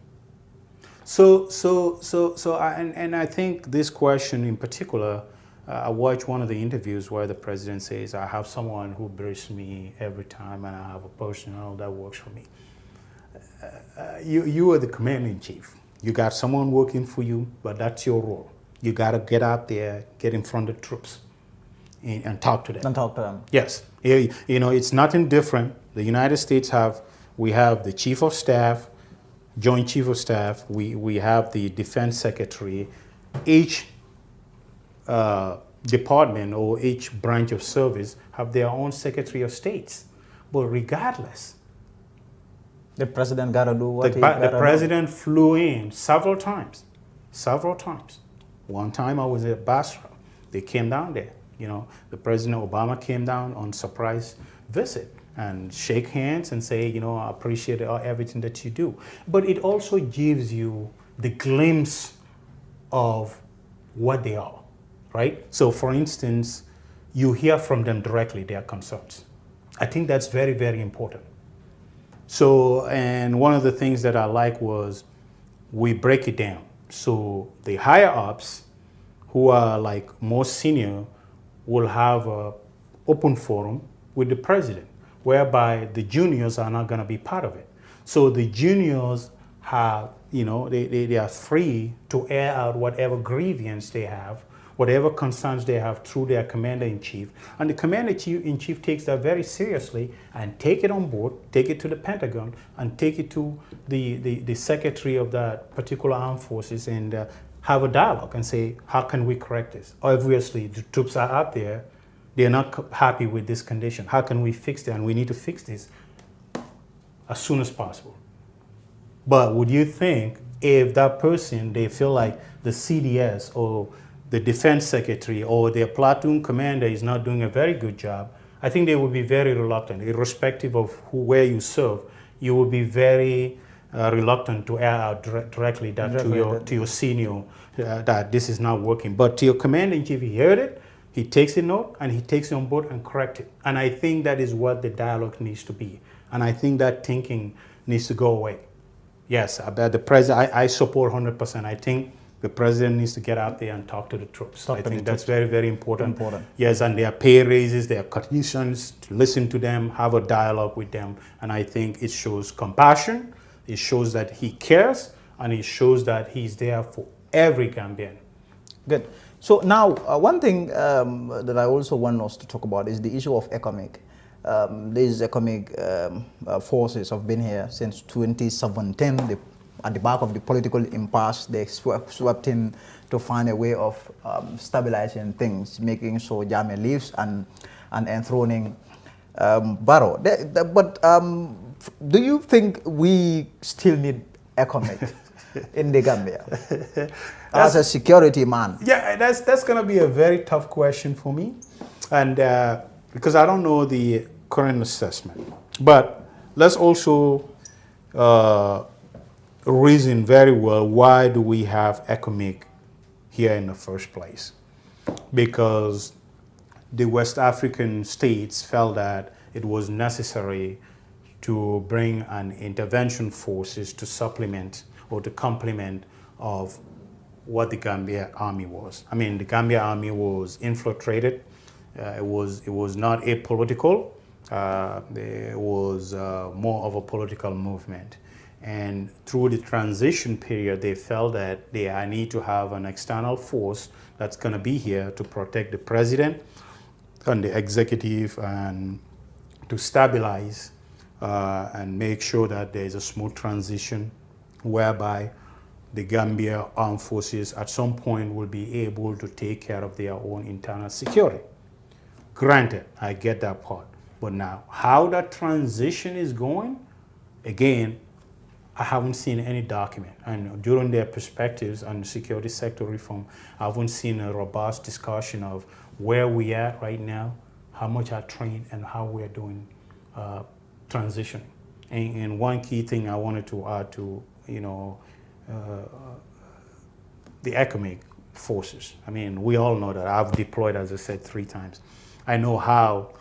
And I think this question in particular, I watched one of the interviews where the president says, I have someone who briefs me every time and I have a personnel that works for me. You are the commander in chief. You got someone working for you, but that's your role. You got to get out there, get in front of the troops and talk to them. And talk to them. Yes. You know, it's nothing different. The United States we have the chief of staff, joint chief of staff, we have the defense secretary. Each department or each branch of service have their own secretary of states. But regardless, the president got to do what the president flew in several times. One time I was at Basra. They came down there. You know, the President Obama came down on surprise visit and shake hands and say, you know, I appreciate everything that you do. But it also gives you the glimpse of what they are, right? So for instance, you hear from them directly their concerns. I think that's very, very important. So, and one of the things that I like was we break it down. So the higher ups who are like more senior will have an open forum with the president, whereby the juniors are not going to be part of it. So the juniors have, you know, they are free to air out whatever grievance they have, whatever concerns they have through their commander-in-chief. And the commander-in-chief takes that very seriously and take it on board, take it to the Pentagon, and take it to the secretary of that particular armed forces and have a dialogue and say, how can we correct this? Obviously, the troops are out there. They're not happy with this condition. How can we fix it? And we need to fix this as soon as possible. But would you think if that person, they feel like the CDS or the defense secretary or their platoon commander is not doing a very good job, I think they would be very reluctant, irrespective of where you serve. You will be very reluctant to air out directly that to your senior that this is not working. But to your commander-in-chief, he heard it, he takes a note, and he takes it on board and correct it. And I think that is what the dialogue needs to be. And I think that thinking needs to go away. Yes, the president, I support 100%. I think the president needs to get out there and talk to the troops. I think that's very, very important. Yes, and their pay raises, their conditions, to listen to them, have a dialogue with them. And I think it shows compassion, it shows that he cares, and it shows that he's there for every Gambian. Good. So now, one thing that I also want us to talk about is the issue of economic. These economic forces have been here since 2017. At the back of the political impasse, they swept in to find a way of stabilizing things, making sure Jammeh leaves and enthroning Barrow. But do you think we still need economic in the Gambia as a security man? Yeah, that's going to be a very tough question for me, and because I don't know the current assessment. But let's also reason very well why do we have economic here in the first place. Because the West African states felt that it was necessary to bring an intervention forces to supplement or to complement of what the Gambia army was. I mean, the Gambia army was infiltrated. It was not apolitical. It was more of a political movement. And through the transition period, they felt that they need to have an external force that's going to be here to protect the president and the executive and to stabilize and make sure that there's a smooth transition whereby the Gambia armed forces at some point will be able to take care of their own internal security. Granted, I get that part. But now, how that transition is going, again, I haven't seen any document. And during their perspectives on security sector reform, I haven't seen a robust discussion of where we are right now, how much are trained, and how we are doing transitioning. And one key thing I wanted to add to, the economic forces. I mean, we all know that I've deployed, as I said, 3 times. I know how